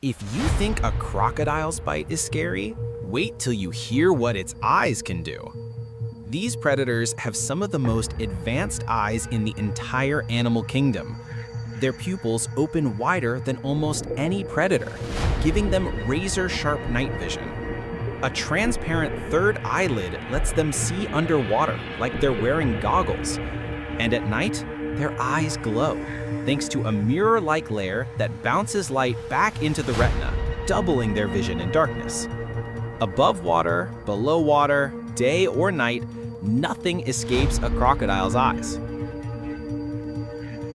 If you think a crocodile's bite is scary, wait till you hear what its eyes can do. These predators have some of the most advanced eyes in the entire animal kingdom. Their pupils open wider than almost any predator, giving them razor-sharp night vision. A transparent third eyelid lets them see underwater like they're wearing goggles. And at night, their eyes glow, thanks to a mirror-like layer that bounces light back into the retina, doubling their vision in darkness. Above water, below water, day or night, nothing escapes a crocodile's eyes.